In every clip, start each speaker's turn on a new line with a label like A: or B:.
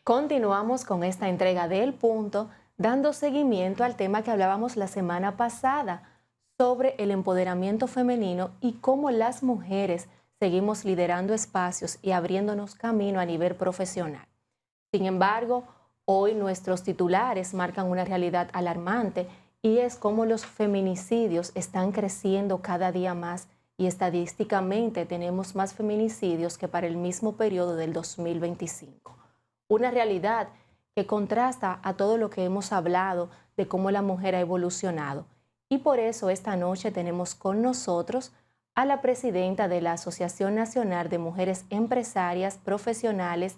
A: Continuamos con esta entrega del punto, dando seguimiento al tema que hablábamos la semana pasada sobre el empoderamiento femenino y cómo las mujeres seguimos liderando espacios y abriéndonos camino a nivel profesional. Sin embargo, hoy nuestros titulares marcan una realidad alarmante y es cómo los feminicidios están creciendo cada día más y estadísticamente tenemos más feminicidios que para el mismo periodo del 2025. Una realidad que contrasta a todo lo que hemos hablado de cómo la mujer ha evolucionado. Y por eso esta noche tenemos con nosotros a la presidenta de la Asociación Nacional de Mujeres Empresarias, Profesionales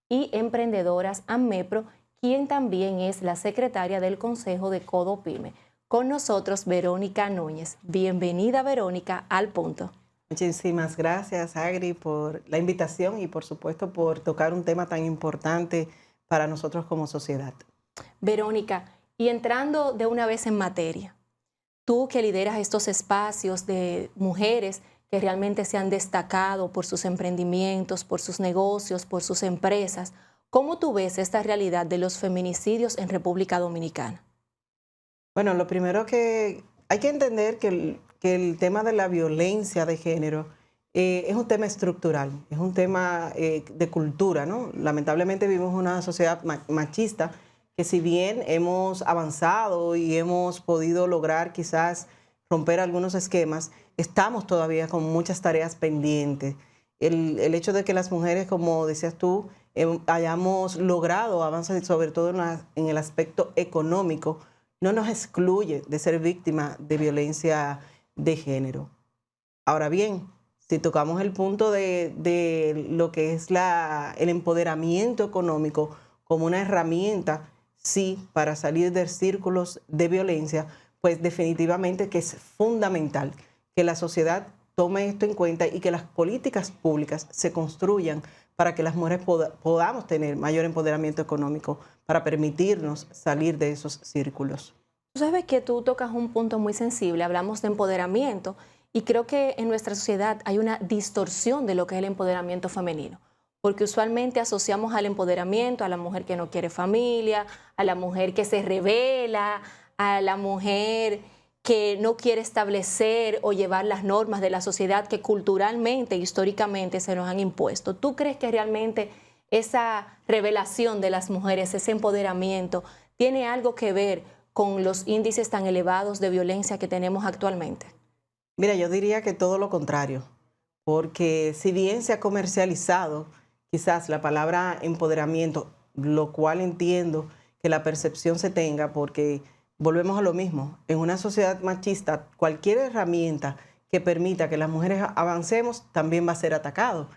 A: y Emprendedoras, AMEPRO, quien también es la secretaria del Consejo de Codopyme. Con nosotros, Verónica Núñez. Bienvenida, Verónica, al punto.
B: Muchísimas gracias, Agri, por la invitación y por supuesto por tocar un tema tan importante para nosotros como sociedad.
A: Verónica, y entrando de una vez en materia, tú que lideras estos espacios de mujeres que realmente se han destacado por sus emprendimientos, por sus negocios, por sus empresas, ¿cómo tú ves esta realidad de los feminicidios en República Dominicana?
B: Bueno, lo primero que hay que entender que el tema de la violencia de género es un tema estructural, es un tema de cultura, ¿no? Lamentablemente vivimos en una sociedad machista que si bien hemos avanzado y hemos podido lograr quizás romper algunos esquemas, estamos todavía con muchas tareas pendientes. El hecho de que las mujeres, como decías tú, hayamos logrado avanzar, sobre todo en el aspecto económico, no nos excluye de ser víctima de violencia de género. Ahora bien, si tocamos el punto de lo que es el empoderamiento económico como una herramienta, sí, para salir de círculos de violencia, pues definitivamente que es fundamental que la sociedad tome esto en cuenta y que las políticas públicas se construyan para que las mujeres podamos tener mayor empoderamiento económico, para permitirnos salir de esos círculos.
A: Tú sabes que tú tocas un punto muy sensible, hablamos de empoderamiento y creo que en nuestra sociedad hay una distorsión de lo que es el empoderamiento femenino, porque usualmente asociamos al empoderamiento a la mujer que no quiere familia, a la mujer que se rebela, a la mujer que no quiere establecer o llevar las normas de la sociedad que culturalmente, históricamente se nos han impuesto. ¿Tú crees que realmente esa revelación de las mujeres, ese empoderamiento, tiene algo que ver con los índices tan elevados de violencia que tenemos actualmente?
B: Mira, yo diría que todo lo contrario, porque si bien se ha comercializado quizás la palabra empoderamiento, lo cual entiendo que la percepción se tenga, porque volvemos a lo mismo, en una sociedad machista, cualquier herramienta que permita que las mujeres avancemos también va a ser atacado.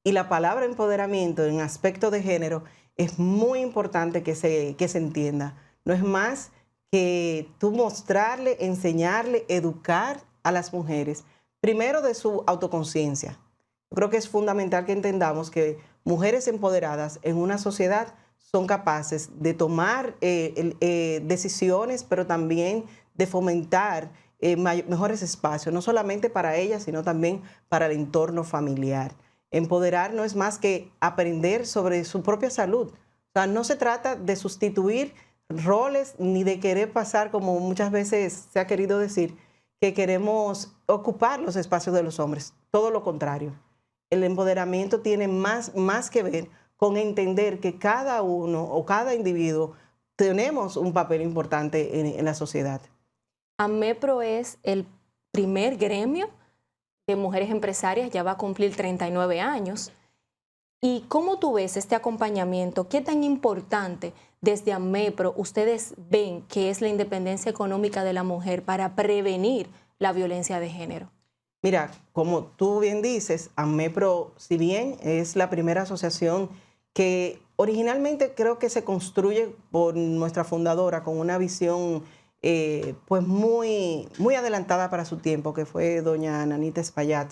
B: Y la palabra empoderamiento en aspecto de género es muy importante que se entienda. No es más que tú mostrarle, enseñarle, educar a las mujeres, primero de su autoconciencia. Yo creo que es fundamental que entendamos que mujeres empoderadas en una sociedad son capaces de tomar decisiones, pero también de fomentar mejores espacios, no solamente para ellas, sino también para el entorno familiar. Empoderar no es más que aprender sobre su propia salud. O sea, no se trata de sustituir roles ni de querer pasar, como muchas veces se ha querido decir, que queremos ocupar los espacios de los hombres. Todo lo contrario. El empoderamiento tiene más que ver con entender que cada uno o cada individuo tenemos un papel importante en la sociedad.
A: AMEPRO es el primer gremio de mujeres empresarias, ya va a cumplir 39 años. ¿Y cómo tú ves este acompañamiento? ¿Qué tan importante desde AMEPRO ustedes ven que es la independencia económica de la mujer para prevenir la violencia de género?
B: Mira, como tú bien dices, AMEPRO, si bien es la primera asociación que originalmente creo que se construye por nuestra fundadora con una visión pues muy adelantada para su tiempo, que fue doña Nanita Espaillat,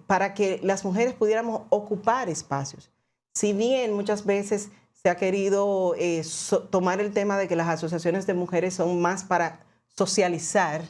B: para que las mujeres pudiéramos ocupar espacios. Si bien muchas veces se ha querido tomar el tema de que las asociaciones de mujeres son más para socializar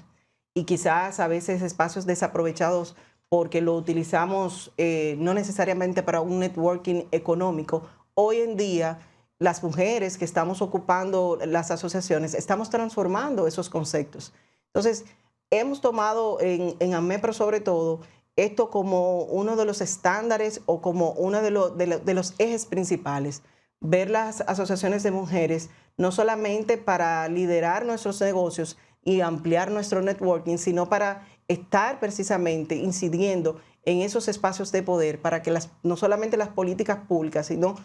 B: y quizás a veces espacios desaprovechados porque lo utilizamos no necesariamente para un networking económico, hoy en día las mujeres que estamos ocupando las asociaciones estamos transformando esos conceptos. Entonces, hemos tomado en AMEPRO sobre todo esto como uno de los estándares o como uno de los ejes principales. Ver las asociaciones de mujeres no solamente para liderar nuestros negocios y ampliar nuestro networking, sino para estar precisamente incidiendo en esos espacios de poder para que no solamente las políticas públicas, sino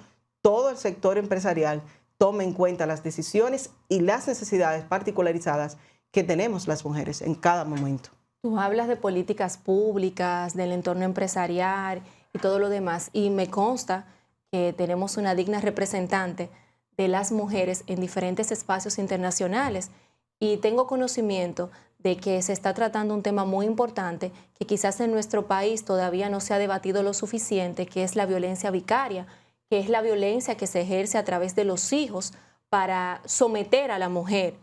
B: todo el sector empresarial tome en cuenta las decisiones y las necesidades particularizadas que tenemos las mujeres en cada momento.
A: Tú hablas de políticas públicas, del entorno empresarial y todo lo demás, y me consta que tenemos una digna representante de las mujeres en diferentes espacios internacionales, y tengo conocimiento de que se está tratando un tema muy importante que quizás en nuestro país todavía no se ha debatido lo suficiente, que es la violencia vicaria, que es la violencia que se ejerce a través de los hijos para someter a la mujer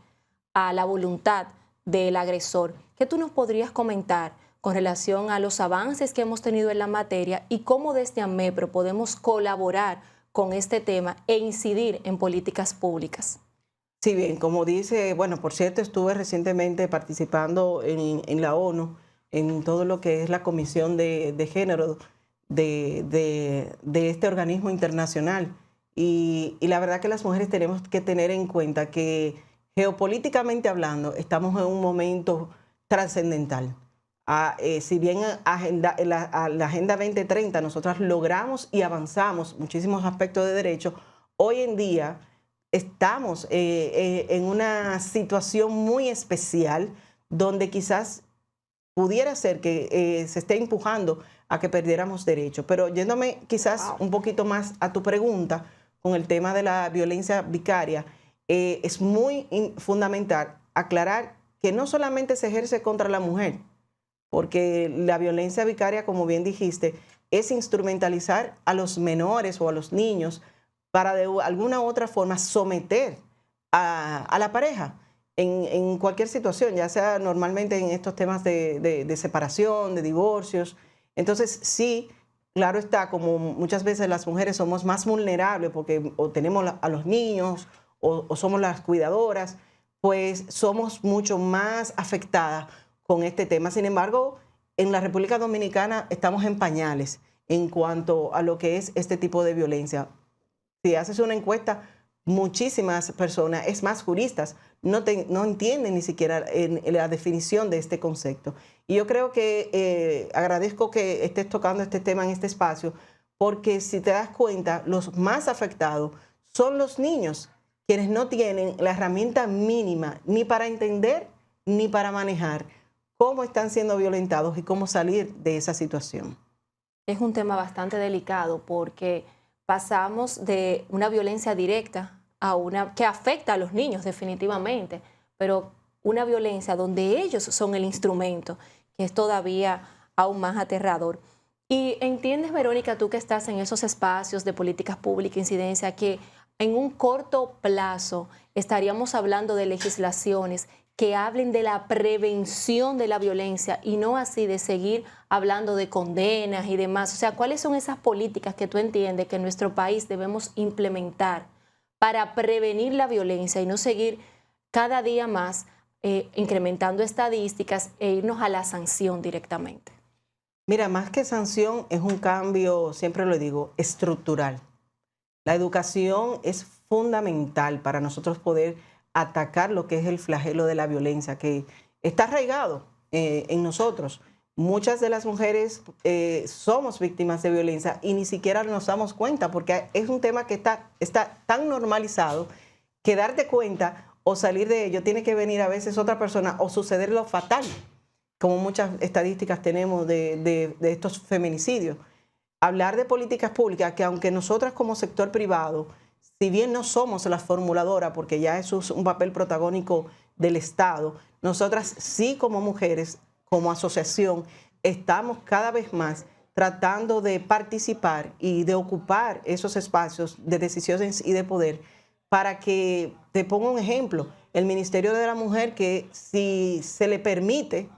A: a la voluntad del agresor. ¿Qué tú nos podrías comentar con relación a los avances que hemos tenido en la materia y cómo desde AMEPRO podemos colaborar con este tema e incidir en políticas públicas?
B: Sí, bien, como dice, bueno, por cierto, estuve recientemente participando en la ONU, en todo lo que es la Comisión de Género de este organismo internacional. Y la verdad que las mujeres tenemos que tener en cuenta que geopolíticamente hablando estamos en un momento trascendental. Si bien la Agenda 2030 nosotras logramos y avanzamos muchísimos aspectos de derecho, hoy en día estamos en una situación muy especial donde quizás pudiera ser que se esté empujando a que perdiéramos derechos. Pero yéndome quizás un poquito más a tu pregunta con el tema de la violencia vicaria, es muy fundamental aclarar que no solamente se ejerce contra la mujer, porque la violencia vicaria, como bien dijiste, es instrumentalizar a los menores o a los niños para de alguna u otra forma someter a la pareja en cualquier situación, ya sea normalmente en estos temas de separación, de divorcios. Entonces, sí, claro está, como muchas veces las mujeres somos más vulnerables porque o tenemos a los niños o somos las cuidadoras, pues somos mucho más afectadas con este tema. Sin embargo, en la República Dominicana estamos en pañales en cuanto a lo que es este tipo de violencia. Si haces una encuesta, muchísimas personas, es más, juristas, no entienden ni siquiera la definición de este concepto. Y yo creo que agradezco que estés tocando este tema en este espacio, porque si te das cuenta, los más afectados son los niños, quienes no tienen la herramienta mínima ni para entender ni para manejar cómo están siendo violentados y cómo salir de esa situación.
A: Es un tema bastante delicado porque pasamos de una violencia directa a una que afecta a los niños definitivamente, pero una violencia donde ellos son el instrumento, que es todavía aún más aterrador. Y entiendes, Verónica, tú que estás en esos espacios de políticas públicas, incidencia, que en un corto plazo estaríamos hablando de legislaciones que hablen de la prevención de la violencia y no así de seguir hablando de condenas y demás. O sea, ¿cuáles son esas políticas que tú entiendes que en nuestro país debemos implementar para prevenir la violencia y no seguir cada día más incrementando estadísticas e irnos a la sanción directamente?
B: Mira, más que sanción es un cambio, siempre lo digo, estructural. La educación es fundamental para nosotros poder atacar lo que es el flagelo de la violencia, que está arraigado en nosotros. Muchas de las mujeres somos víctimas de violencia y ni siquiera nos damos cuenta, porque es un tema que está tan normalizado que darte cuenta o salir de ello tiene que venir a veces otra persona o suceder lo fatal, como muchas estadísticas tenemos de estos feminicidios. Hablar de políticas públicas que aunque nosotras como sector privado, si bien no somos la formuladora, porque ya eso es un papel protagónico del Estado, nosotras sí como mujeres, como asociación, estamos cada vez más tratando de participar y de ocupar esos espacios de decisiones y de poder para que, te pongo un ejemplo, el Ministerio de la Mujer, que si se le permite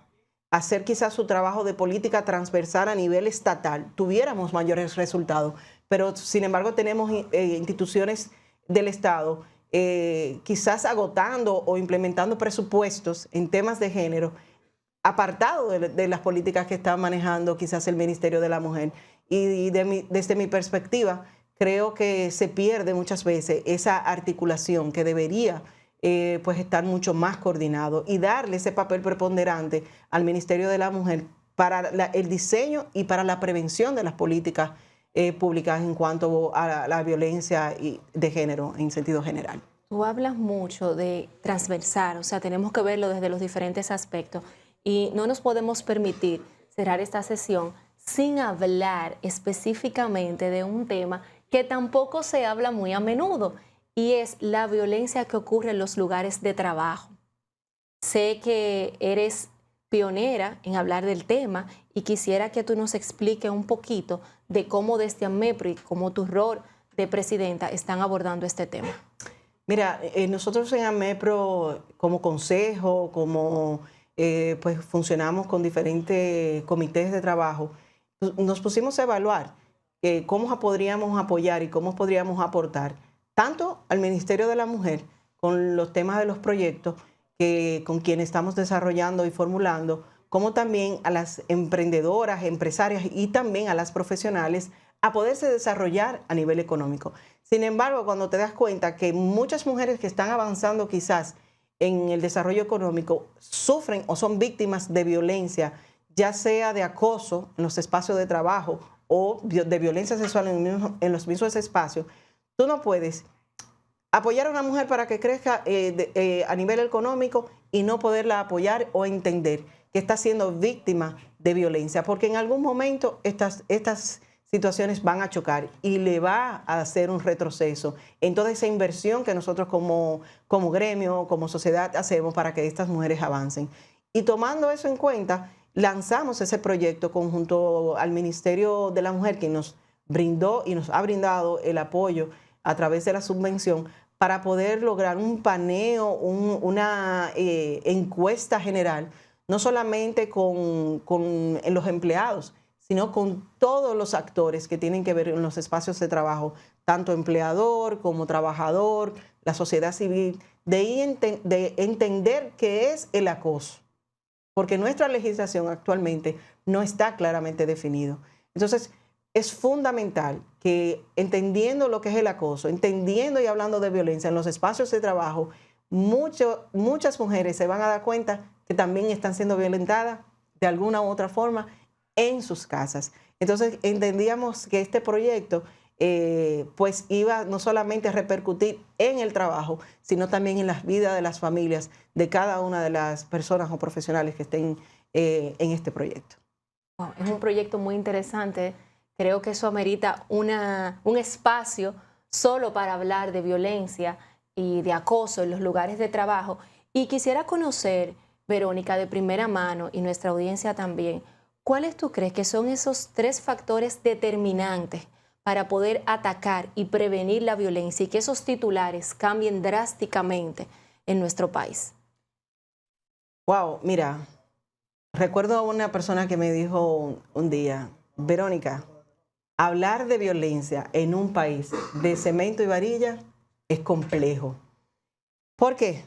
B: hacer quizás su trabajo de política transversal a nivel estatal, tuviéramos mayores resultados pero sin embargo tenemos instituciones del Estado quizás agotando o implementando presupuestos en temas de género apartado de las políticas que está manejando quizás el Ministerio de la Mujer. Y desde mi perspectiva, creo que se pierde muchas veces esa articulación que debería pues estar mucho más coordinado y darle ese papel preponderante al Ministerio de la Mujer para el diseño y para la prevención de las políticas públicas en cuanto a la violencia de género en sentido general.
A: Tú hablas mucho de transversal, o sea, tenemos que verlo desde los diferentes aspectos y no nos podemos permitir cerrar esta sesión sin hablar específicamente de un tema que tampoco se habla muy a menudo, y es la violencia que ocurre en los lugares de trabajo. Sé que eres pionera en hablar del tema y quisiera que tú nos expliques un poquito de cómo desde AMEPRO y como tu rol de presidenta están abordando este tema.
B: Mira, nosotros en AMEPRO como consejo, como pues funcionamos con diferentes comités de trabajo, nos pusimos a evaluar cómo podríamos apoyar y cómo podríamos aportar tanto al Ministerio de la Mujer con los temas de los proyectos con quienes estamos desarrollando y formulando, como también a las emprendedoras, empresarias y también a las profesionales a poderse desarrollar a nivel económico. Sin embargo, cuando te das cuenta que muchas mujeres que están avanzando quizás en el desarrollo económico sufren o son víctimas de violencia, ya sea de acoso en los espacios de trabajo o de violencia sexual en los mismos espacios, tú no puedes apoyar a una mujer para que crezca a nivel económico y no poderla apoyar o entender que está siendo víctima de violencia, porque en algún momento estas situaciones van a chocar y le va a hacer un retroceso en toda esa inversión que nosotros como gremio, como sociedad hacemos para que estas mujeres avancen. Y tomando eso en cuenta, lanzamos ese proyecto conjunto al Ministerio de la Mujer, que nos brindó y nos ha brindado el apoyo a través de la subvención para poder lograr un paneo, una encuesta general, no solamente con los empleados, sino con todos los actores que tienen que ver en los espacios de trabajo, tanto empleador como trabajador, la sociedad civil, de entender qué es el acoso, porque nuestra legislación actualmente no está claramente definido. Entonces, es fundamental que entendiendo lo que es el acoso, entendiendo y hablando de violencia en los espacios de trabajo, muchas mujeres se van a dar cuenta que también están siendo violentadas de alguna u otra forma en sus casas. Entonces entendíamos que este proyecto pues iba no solamente a repercutir en el trabajo, sino también en las vidas de las familias de cada una de las personas o profesionales que estén en este proyecto.
A: Wow, es un proyecto muy interesante. Creo que eso amerita un espacio solo para hablar de violencia y de acoso en los lugares de trabajo. Y quisiera conocer, Verónica, de primera mano, y nuestra audiencia también, ¿cuáles tú crees que son esos 3 factores determinantes para poder atacar y prevenir la violencia y que esos titulares cambien drásticamente en nuestro país?
B: Wow, mira, recuerdo a una persona que me dijo un día, Verónica, hablar de violencia en un país de cemento y varilla es complejo. ¿Por qué?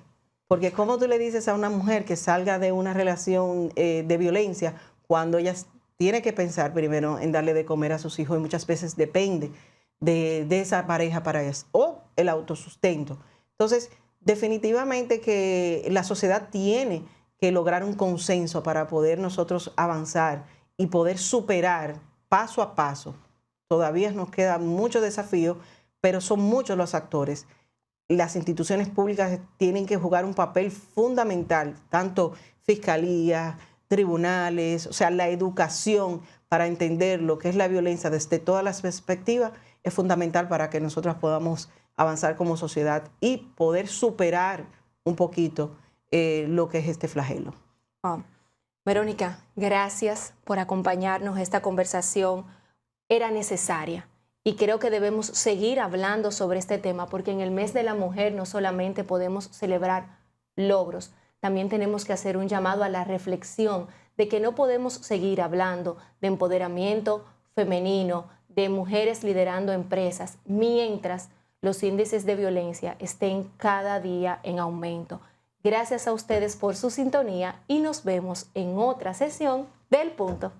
B: Porque ¿cómo tú le dices a una mujer que salga de una relación de violencia cuando ella tiene que pensar primero en darle de comer a sus hijos y muchas veces depende de esa pareja para eso, o el autosustento? Entonces, definitivamente que la sociedad tiene que lograr un consenso para poder nosotros avanzar y poder superar paso a paso. Todavía nos quedan muchos desafíos, pero son muchos los actores. Las instituciones públicas tienen que jugar un papel fundamental, tanto fiscalía, tribunales, o sea, la educación para entender lo que es la violencia desde todas las perspectivas es fundamental para que nosotros podamos avanzar como sociedad y poder superar un poquito lo que es este flagelo.
A: Oh. Verónica, gracias por acompañarnos a esta conversación. Era necesaria y creo que debemos seguir hablando sobre este tema porque en el mes de la mujer no solamente podemos celebrar logros, también tenemos que hacer un llamado a la reflexión de que no podemos seguir hablando de empoderamiento femenino, de mujeres liderando empresas, mientras los índices de violencia estén cada día en aumento. Gracias a ustedes por su sintonía y nos vemos en otra sesión del Punto.